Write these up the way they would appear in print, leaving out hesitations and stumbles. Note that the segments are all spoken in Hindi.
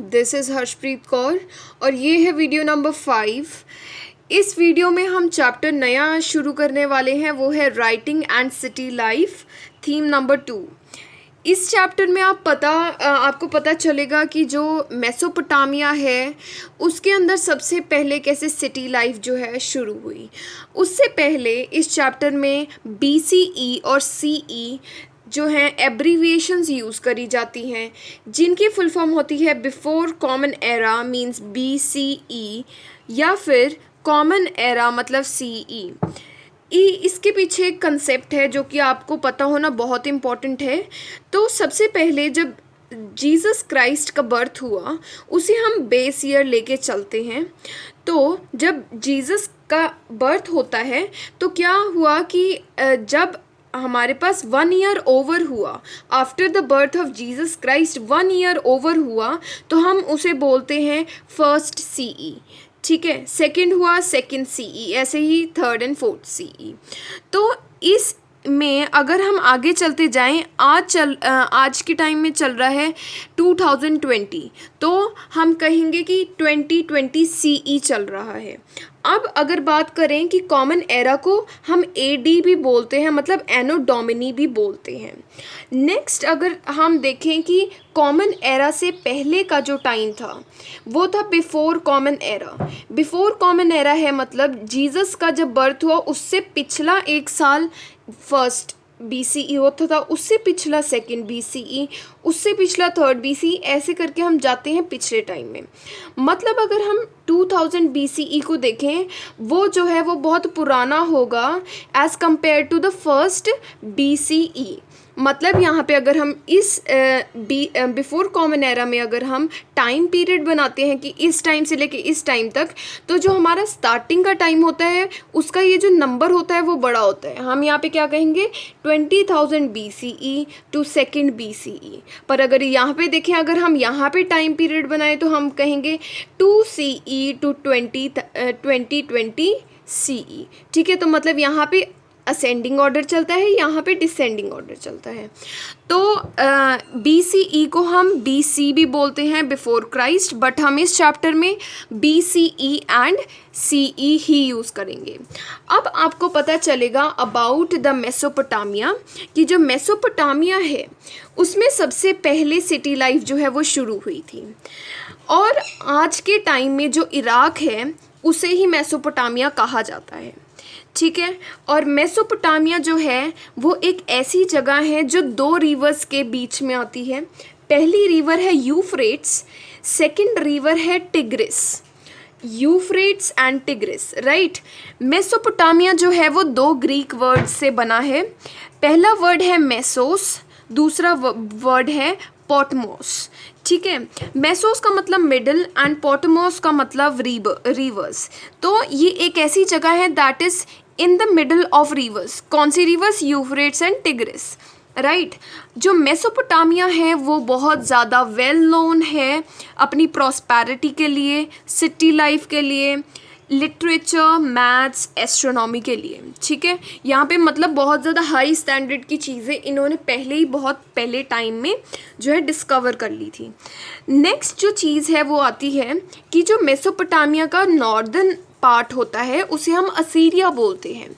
दिस इज़ हर्षप्रीत कौर और ये है वीडियो नंबर 5। इस वीडियो में हम चैप्टर नया शुरू करने वाले हैं, वो है writing and city life, theme number 2। इस चैप्टर में आपको पता चलेगा कि जो मेसोपोटामिया है उसके अंदर सबसे पहले कैसे सिटी लाइफ जो है शुरू हुई। उससे पहले इस चैप्टर में BCE और CE जो हैं एब्रीविएशंस यूज़ करी जाती हैं, जिनकी फुल फॉर्म होती है before common era means BCE या फिर कॉमन एरा मतलब CE। इसके पीछे एक कंसेप्ट है जो कि आपको पता होना बहुत इम्पॉर्टेंट है। तो सबसे पहले जब जीसस क्राइस्ट का बर्थ हुआ उसे हम बेस ईयर लेके चलते हैं। तो जब जीसस का बर्थ होता है तो क्या हुआ कि जब हमारे पास 1 ईयर ओवर हुआ, after the birth of Jesus Christ 1 year over हुआ तो हम उसे बोलते हैं फर्स्ट CE। ठीक है, सेकंड हुआ सेकंड CE, ऐसे ही थर्ड एंड फोर्थ CE। तो इस में अगर हम आगे चलते जाएं, आज के टाइम में चल रहा है 2020, तो हम कहेंगे कि 2020 CE चल रहा है। अब अगर बात करें कि कॉमन एरा को हम AD भी बोलते हैं, मतलब एनो डोमिनी भी बोलते हैं। नेक्स्ट अगर हम देखें कि कॉमन एरा से पहले का जो टाइम था वो था before common era. Before common era है मतलब जीसस का जब बर्थ हुआ उससे पिछला 1 साल फर्स्ट BCE होता था, उससे पिछला सेकंड BCE, उससे पिछला थर्ड BCE, ऐसे करके हम जाते हैं पिछले टाइम में। मतलब अगर हम 2000 BCE को देखें, वो जो है वो बहुत पुराना होगा as compared to the first BCE। मतलब यहाँ पे अगर हम इस बिफोर कॉमन एरा में अगर हम टाइम पीरियड बनाते हैं कि इस टाइम से लेके इस टाइम तक, तो जो हमारा स्टार्टिंग का टाइम होता है उसका ये जो नंबर होता है वो बड़ा होता है। हम यहाँ पे क्या कहेंगे 20,000 BCE टू सेकेंड BCE। पर अगर यहाँ पे देखें, अगर हम यहाँ पे टाइम पीरियड बनाएं तो हम कहेंगे 2 CE टू 2020 CE। ठीक है, तो मतलब यहाँ पे असेंडिंग ऑर्डर चलता है, यहाँ पे डिसेंडिंग ऑर्डर चलता है। तो BCE को हम BC भी बोलते हैं, बिफोर क्राइस्ट, बट हम इस चैप्टर में BCE and CE he use करेंगे। अब आपको पता चलेगा अबाउट द मेसोपोटामिया कि जो मेसोपोटामिया है उसमें सबसे पहले सिटी लाइफ जो है वो शुरू हुई थी। और आज के टाइम में जो इराक है उसे ही मेसोपोटामिया कहा जाता है। ठीक है, और मेसोपोटामिया जो है वो एक ऐसी जगह है जो 2 रिवर्स के बीच में आती है। पहली रिवर है यूफ्रेट्स, सेकंड रिवर है tigris. Euphrates and Tigris, right. Mesopotamia जो है वो 2 ग्रीक वर्ड से बना है। पहला वर्ड है मेसोस, दूसरा वर्ड है पोटमोस। ठीक है, मेसोस का मतलब मिडल एंड पोटमोस का मतलब रिवर्स। तो ये एक ऐसी जगह है that is in the middle of rivers. कौन सी rivers? Euphrates and Tigris, right. जो मेसोपोटामिया है वो बहुत ज़्यादा वेल नोन है अपनी प्रॉस्पेरिटी के लिए, सिटी लाइफ के लिए, लिटरेचर, मैथ्स, एस्ट्रोनॉमी के लिए। ठीक है, यहाँ पे मतलब बहुत ज़्यादा हाई स्टैंडर्ड की चीज़ें इन्होंने बहुत पहले टाइम में जो है डिस्कवर कर ली थी। नेक्स्ट जो चीज़ है वो आती है कि जो मेसोपोटामिया का नॉर्दर्न पार्ट होता है उसे हम असीरिया बोलते हैं।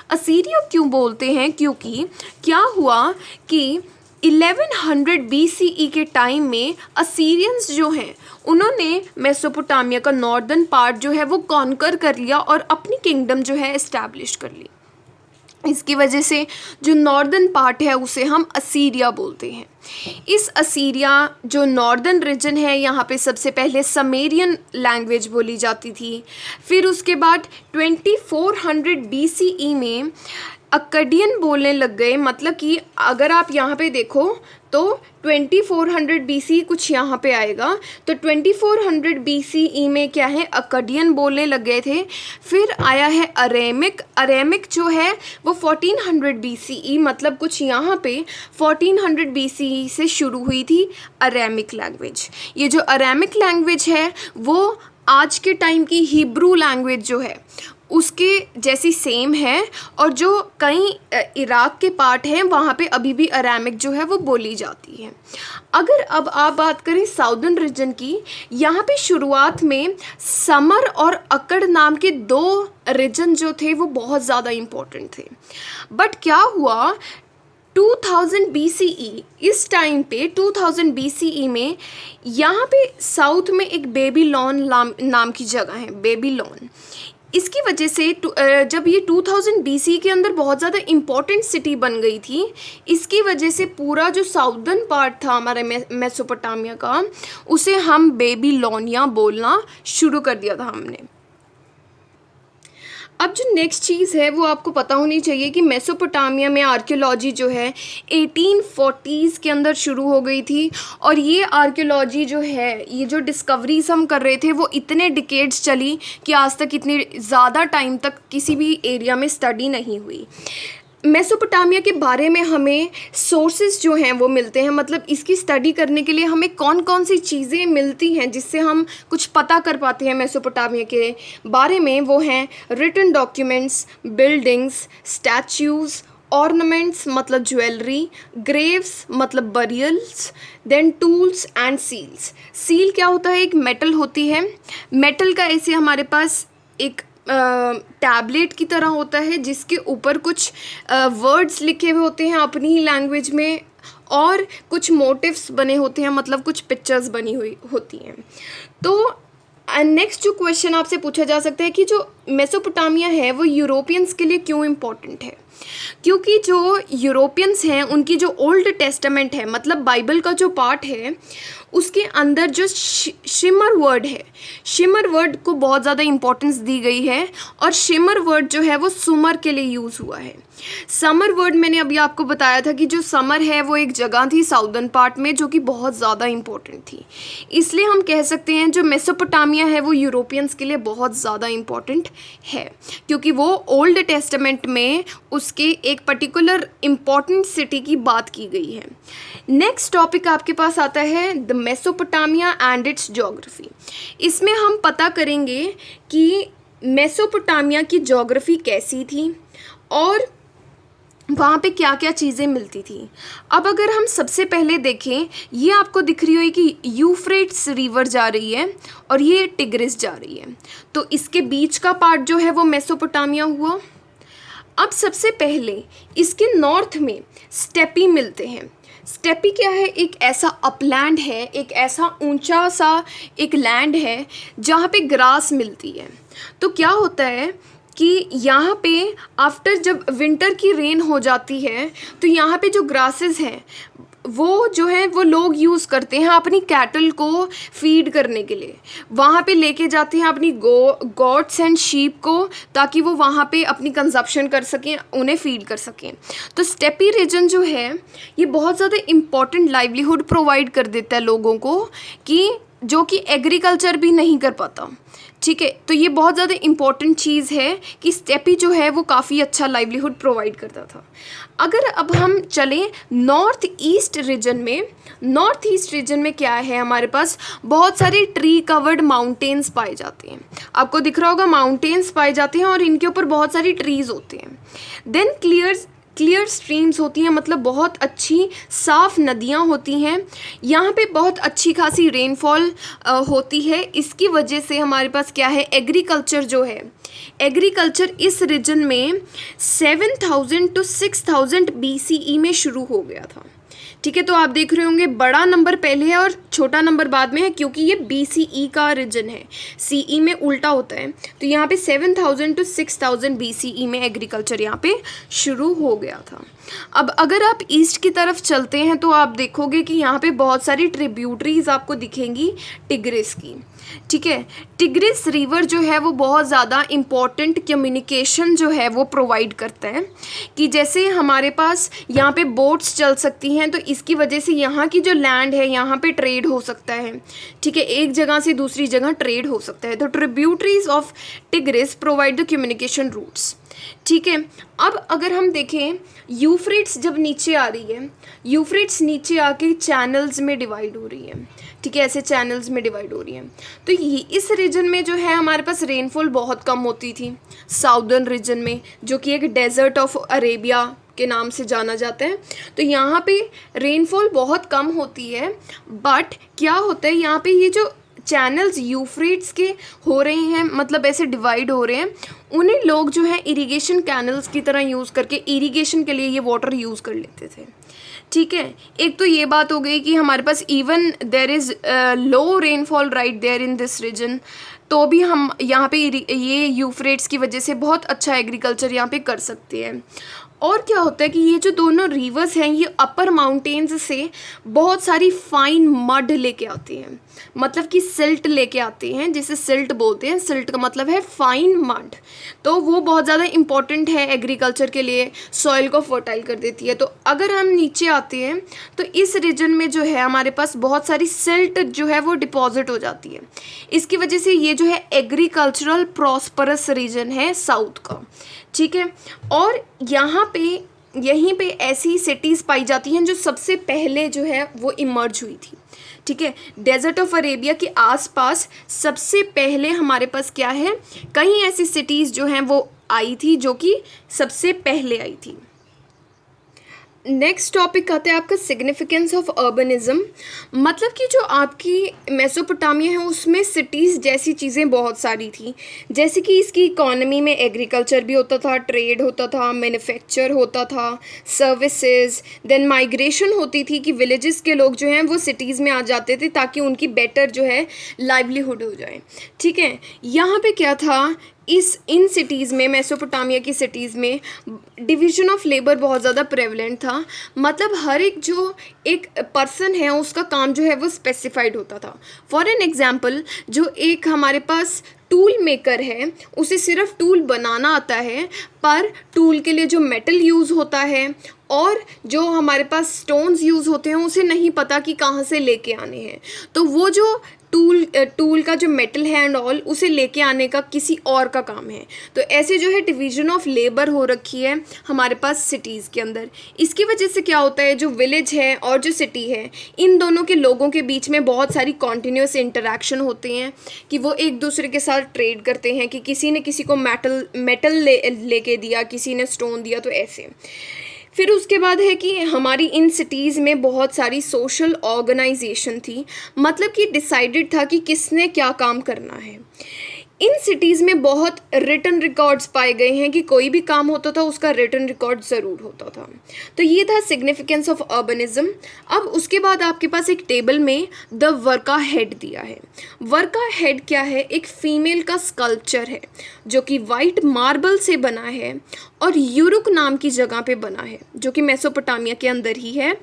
असीरिया क्यों बोलते हैं? क्योंकि क्या हुआ कि 1100 BCE के टाइम में असीरियंस जो हैं उन्होंने मेसोपोटामिया का नॉर्दर्न पार्ट जो है वो कॉन्कर कर लिया और अपनी किंगडम जो है इस्टेब्लिश कर ली। इसकी वजह से जो नॉर्दर्न पार्ट है उसे हम असीरिया बोलते हैं। इस असीरिया जो नॉर्दर्न रीजन है यहाँ पे सबसे पहले समेरियन लैंग्वेज बोली जाती थी। फिर उसके बाद 2400 BCE में अक्काडियन बोलने लग गए। मतलब कि अगर आप यहाँ पे देखो तो 2400 BC कुछ यहाँ पे आएगा, तो 2400 BCE में क्या है अक्काडियन बोलने लग गए थे। फिर आया है अरेमिक। अरेमिक जो है वो 1400 BCE, मतलब कुछ यहाँ पे 1400 BCE से शुरू हुई थी अरेमिक लैंग्वेज। ये जो अरेमिक लैंग्वेज है वो आज के टाइम की हिब्रू लैंग्वेज जो है उसके जैसी सेम है, और जो कई इराक के पार्ट हैं वहाँ पे अभी भी अरामिक जो है वो बोली जाती है। अगर अब आप बात करें साउदर्न रीजन की, यहाँ पे शुरुआत में समर और अकड़ नाम के 2 रीजन जो थे वो बहुत ज़्यादा इम्पोर्टेंट थे। बट क्या हुआ 2000 BCE, इस टाइम पे 2000 BCE में यहाँ पे साउथ में एक बेबीलोन नाम की जगह है, बेबीलोन। इसकी वजह से जब ये 2000 BC के अंदर बहुत ज़्यादा इम्पॉर्टेंट सिटी बन गई थी, इसकी वजह से पूरा जो साउदर्न पार्ट था हमारे मेसोपोटामिया का, उसे हम बेबीलोनिया बोलना शुरू कर दिया था हमने। अब जो नेक्स्ट चीज़ है वो आपको पता होनी चाहिए कि मेसोपोटामिया में आर्कियोलॉजी जो है 1840s के अंदर शुरू हो गई थी, और ये आर्कियोलॉजी जो है, ये जो डिस्कवरीज हम कर रहे थे वो इतने डिकेड्स चली कि आज तक इतनी ज़्यादा टाइम तक किसी भी एरिया में स्टडी नहीं हुई। मेसोपोटामिया के बारे में हमें सोर्सेज जो हैं वो मिलते हैं, मतलब इसकी स्टडी करने के लिए हमें कौन कौन सी चीज़ें मिलती हैं जिससे हम कुछ पता कर पाते हैं मेसोपोटामिया के बारे में। वो हैं written documents, buildings, statues, ornaments मतलब ज्वेलरी, ग्रेव्स मतलब burials, then tools and seals. Seal क्या होता है? एक मेटल होती है, मेटल का ऐसे हमारे पास एक टैबलेट की तरह होता है जिसके ऊपर कुछ वर्ड्स लिखे हुए होते हैं अपनी ही लैंग्वेज में, और कुछ मोटिव्स बने होते हैं, मतलब कुछ पिक्चर्स बनी हुई होती हैं। तो नेक्स्ट जो क्वेश्चन आपसे पूछा जा सकता है कि जो मेसोपोटामिया है वो यूरोपियंस के लिए क्यों इम्पोर्टेंट है? क्योंकि जो यूरोपियंस हैं उनकी जो ओल्ड टेस्टामेंट है, मतलब बाइबल का जो पार्ट है, उसके अंदर जो शिमर वर्ड है, शिमर वर्ड को बहुत ज़्यादा इम्पोर्टेंस दी गई है, और शिमर वर्ड जो है वो सुमर के लिए यूज़ हुआ है। समर वर्ड मैंने अभी आपको बताया था कि जो समर है वो एक जगह थी साउदर्न पार्ट में जो कि बहुत ज़्यादा इम्पोर्टेंट थी, इसलिए हम कह सकते हैं जो मेसोपोटामिया है वो यूरोपियंस के लिए बहुत ज़्यादा इम्पोर्टेंट है, क्योंकि वो ओल्ड टेस्टामेंट में उसके एक पर्टिकुलर इम्पॉर्टेंट सिटी की बात की गई है। नेक्स्ट टॉपिक आपके पास आता है the Mesopotamia and it's geography. इसमें हम पता करेंगे कि मेसोपोटामिया की ज्योग्राफी कैसी थी और वहाँ पे क्या क्या चीज़ें मिलती थी। अब अगर हम सबसे पहले देखें, ये आपको दिख रही हो कि यूफ्रेट्स रिवर जा रही है और ये टिग्रिस जा रही है, तो इसके बीच का पार्ट जो है वो मेसोपोटामिया हुआ। अब सबसे पहले इसके नॉर्थ में स्टेपी मिलते हैं। स्टेपी क्या है? एक ऐसा अपलैंड है, एक ऐसा ऊंचा सा एक लैंड है जहाँ पे ग्रास मिलती है। तो क्या होता है कि यहाँ पे आफ्टर जब विंटर की रेन हो जाती है तो यहाँ पे जो ग्रासेस हैं वो जो है वो लोग यूज़ करते हैं अपनी कैटल को फीड करने के लिए। वहाँ पे लेके जाते हैं अपनी गॉट्स एंड शीप को, ताकि वो वहाँ पे अपनी कंजप्शन कर सकें, उन्हें फीड कर सकें। तो स्टेपी रीजन जो है ये बहुत ज़्यादा इम्पॉर्टेंट लाइवलीहुड प्रोवाइड कर देता है लोगों को, कि जो कि एग्रीकल्चर भी नहीं कर पाता। ठीक है, तो ये बहुत ज़्यादा इम्पॉर्टेंट चीज़ है कि स्टेपी जो है वो काफ़ी अच्छा लाइवलीहुड प्रोवाइड करता था। अगर अब हम चलें नॉर्थ ईस्ट रीजन में, नॉर्थ ईस्ट रीजन में क्या है, हमारे पास बहुत सारे ट्री कवर्ड माउंटेन्स पाए जाते हैं। आपको दिख रहा होगा माउंटेन्स पाए जाते हैं और इनके ऊपर बहुत सारी ट्रीज़ होते हैं। देन क्लियर स्ट्रीम्स होती हैं, मतलब बहुत अच्छी साफ़ नदियाँ होती हैं। यहाँ पे बहुत अच्छी खासी रेनफॉल होती है। इसकी वजह से हमारे पास क्या है, एग्रीकल्चर जो है, एग्रीकल्चर इस रीजन में 7000 to 6000 BCE में शुरू हो गया था। ठीक है, तो आप देख रहे होंगे बड़ा नंबर पहले है और छोटा नंबर बाद में है, क्योंकि ये BCE का रीजन है, CE में उल्टा होता है। तो यहाँ पे 7000 to 6000 BCE में एग्रीकल्चर यहाँ पे शुरू हो गया था। अब अगर आप ईस्ट की तरफ चलते हैं तो आप देखोगे कि यहाँ पे बहुत सारी ट्रिब्यूटरीज आपको दिखेंगी टिग्रिस की। ठीक है, टिग्रिस रिवर जो है वो बहुत ज़्यादा इम्पॉर्टेंट कम्युनिकेशन जो है वो प्रोवाइड करता है, कि जैसे हमारे पास यहाँ पे बोट्स चल सकती हैं, तो इसकी वजह से यहाँ की जो लैंड है यहाँ पे ट्रेड हो सकता है। ठीक है, एक जगह से दूसरी जगह ट्रेड हो सकता है। तो tributaries of Tigris provide the communication routes. ठीक है। अब अगर हम देखें यूफ्रेट्स जब नीचे आ रही है, यूफ्रेट्स नीचे आके चैनल्स में डिवाइड हो रही है, ठीक है, ऐसे चैनल्स में डिवाइड हो रही है। तो ये इस रीजन में जो है हमारे पास रेनफॉल बहुत कम होती थी, साउदर्न रीजन में, जो कि एक डेजर्ट ऑफ अरेबिया के नाम से जाना जाता है। तो यहाँ पे रेनफॉल बहुत कम होती है, बट क्या होता है यहाँ पे ये जो चैनल्स यूफ्रेट्स के हो रहे हैं, मतलब ऐसे डिवाइड हो रहे हैं, उन्हें लोग जो है इरिगेशन कैनल्स की तरह यूज़ करके इरिगेशन के लिए ये वाटर यूज़ कर लेते थे, ठीक है। एक तो ये बात हो गई कि हमारे पास even there is low rainfall right there in this region, तो भी हम यहाँ पे ये यूफ्रेट्स की वजह से बहुत अच्छा एग्रीकल्चर यहाँ पे कर सकते हैं। और क्या होता है कि ये जो दोनों रिवर्स हैं ये अपर माउंटेन्स से बहुत सारी फाइन मड लेके आते हैं, मतलब कि सिल्ट लेके आते हैं, जिसे सिल्ट बोलते हैं। सिल्ट का मतलब है फाइन मड, तो वो बहुत ज़्यादा इम्पॉर्टेंट है एग्रीकल्चर के लिए, सॉइल को फर्टाइल कर देती है। तो अगर हम नीचे आते हैं तो इस रीजन में जो है हमारे पास बहुत सारी सिल्ट जो है वो डिपॉजिट हो जाती है। इसकी वजह से ये जो है एग्रीकल्चरल प्रॉस्परस रीजन है साउथ का, ठीक है। और यहाँ पे यहीं पे ऐसी सिटीज़ पाई जाती हैं जो सबसे पहले जो है वो इमर्ज हुई थी, ठीक है। डेजर्ट ऑफ अरेबिया के आसपास सबसे पहले हमारे पास क्या है, कई ऐसी सिटीज़ जो हैं वो आई थी जो कि सबसे पहले आई थी। नेक्स्ट टॉपिक आता है आपका सिग्निफिकेंस ऑफ अर्बनिज्म, मतलब कि जो आपकी मेसोपोटामिया है उसमें सिटीज़ जैसी चीज़ें बहुत सारी थी, जैसे कि इसकी इकोनॉमी में एग्रीकल्चर भी होता था, ट्रेड होता था, मैन्युफैक्चर होता था, सर्विसेज, देन माइग्रेशन होती थी कि विलेजेस के लोग जो हैं वो सिटीज़ में आ जाते थे ताकि उनकी बेटर जो है लाइवलीहुड हो जाए, ठीक है। यहाँ पे क्या था, इन सिटीज़ में, मेसोपोटामिया की सिटीज़ में डिवीज़न ऑफ लेबर बहुत ज़्यादा प्रेवलेंट था, मतलब हर एक जो एक पर्सन है उसका काम जो है वो स्पेसिफाइड होता था। फॉर एन एग्जांपल, जो एक हमारे पास टूल मेकर है उसे सिर्फ टूल बनाना आता है, पर टूल के लिए जो मेटल यूज़ होता है और जो हमारे पास स्टोन्स यूज़ होते हैं उसे नहीं पता कि कहाँ से लेके आने हैं। तो वो जो टूल का जो मेटल है एंड ऑल उसे लेके आने का किसी और का काम है। तो ऐसे जो है डिवीज़न ऑफ लेबर हो रखी है हमारे पास सिटीज़ के अंदर। इसकी वजह से क्या होता है, जो विलेज है और जो सिटी है इन दोनों के लोगों के बीच में बहुत सारी कॉन्टीन्यूस इंटरेक्शन होते हैं कि वो एक दूसरे के साथ ट्रेड करते हैं, कि किसी ने किसी को मेटल लेके दिया, किसी ने स्टोन दिया, तो ऐसे। फिर उसके बाद है कि हमारी इन सिटीज़ में बहुत सारी सोशल ऑर्गेनाइजेशन थी, मतलब कि डिसाइडेड था कि किसने क्या काम करना है। इन सिटीज़ में बहुत रिटन रिकॉर्ड्स पाए गए हैं कि कोई भी काम होता था उसका रिटन रिकॉर्ड ज़रूर होता था। तो ये था सिग्निफिकेंस ऑफ अर्बनिज्म। अब उसके बाद आपके पास एक टेबल में द वर्का हेड दिया है। वर्का हेड क्या है, एक फीमेल का स्कल्पचर है जो कि वाइट मार्बल से बना है और यूरुक नाम की जगह पे बना है जो कि मेसोपोटामिया के अंदर ही है,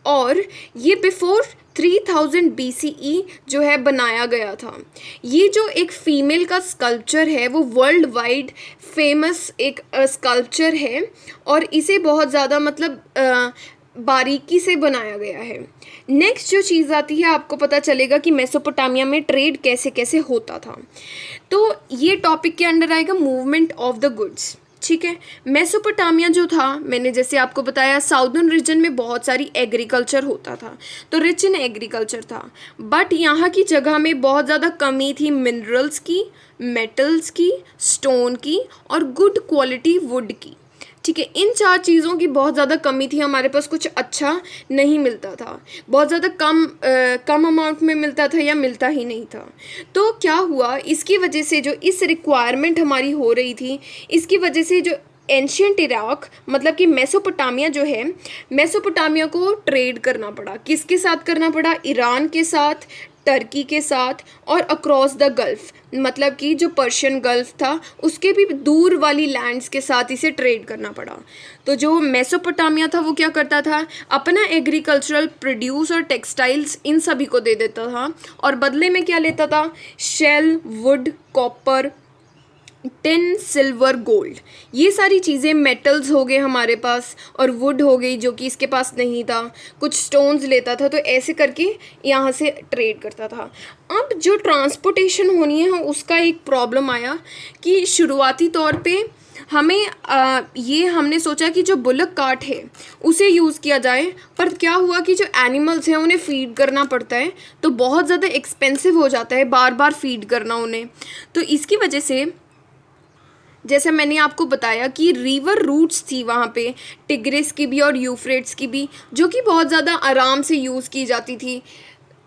और ये बिफोर 3000 BCE जो है बनाया गया था। ये जो एक फ़ीमेल का स्कल्पचर है वो वर्ल्ड वाइड फेमस एक स्कल्पचर है और इसे बहुत ज़्यादा मतलब बारीकी से बनाया गया है। नेक्स्ट जो चीज़ आती है, आपको पता चलेगा कि मेसोपोटामिया में ट्रेड कैसे कैसे होता था। तो ये टॉपिक के अंडर आएगा मूवमेंट ऑफ द गुड्स, ठीक है। मेसोपोटामिया जो था, मैंने जैसे आपको बताया साउदर्न रीजन में बहुत सारी एग्रीकल्चर होता था, तो रिच इन एग्रीकल्चर था, बट यहाँ की जगह में बहुत ज़्यादा कमी थी मिनरल्स की, मेटल्स की, स्टोन की और गुड क्वालिटी वुड की, ठीक है। इन चार चीज़ों की बहुत ज़्यादा कमी थी, हमारे पास कुछ अच्छा नहीं मिलता था, बहुत ज़्यादा कम अमाउंट में मिलता था या मिलता ही नहीं था। तो क्या हुआ, इसकी वजह से जो इस रिक्वायरमेंट हमारी हो रही थी, इसकी वजह से जो एंशियंट इराक मतलब कि मेसोपोटामिया जो है, मेसोपोटामिया को ट्रेड करना पड़ा। किसके साथ करना पड़ा, ईरान के साथ, टर्की के साथ और अक्रॉस द गल्फ़, मतलब कि जो पर्शियन गल्फ़ था उसके भी दूर वाली लैंड्स के साथ इसे ट्रेड करना पड़ा। तो जो मेसोपोटामिया था वो क्या करता था, अपना एग्रीकल्चरल प्रोड्यूस और टेक्सटाइल्स इन सभी को दे देता था और बदले में क्या लेता था, shell, wood, copper, tin, silver, gold, ये सारी चीज़ें, मेटल्स हो गए हमारे पास और वुड हो गई जो कि इसके पास नहीं था, कुछ स्टोन्स लेता था, तो ऐसे करके यहाँ से ट्रेड करता था। अब जो ट्रांसपोर्टेशन होनी है उसका एक प्रॉब्लम आया कि शुरुआती तौर पे हमें ये हमने सोचा कि जो बुलक कार्ट है उसे यूज़ किया जाए, पर क्या हुआ कि जो एनिमल्स हैं उन्हें फ़ीड करना पड़ता है, तो बहुत ज़्यादा एक्सपेंसिव हो जाता है बार बार फ़ीड करना उन्हें। तो इसकी वजह से जैसे मैंने आपको बताया कि रिवर रूट्स थी वहाँ पे, टिग्रिस की भी और यूफ्रेट्स की भी, जो कि बहुत ज़्यादा आराम से यूज़ की जाती थी।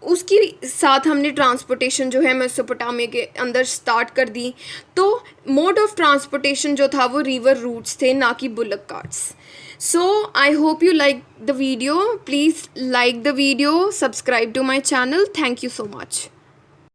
उसकी साथ हमने ट्रांसपोर्टेशन जो है मेसोपोटामिया के अंदर स्टार्ट कर दी। तो मोड ऑफ ट्रांसपोर्टेशन जो था वो रिवर रूट्स थे, ना कि bullock carts. So I hope you like the video. Please like the video, subscribe to my channel. Thank you so much.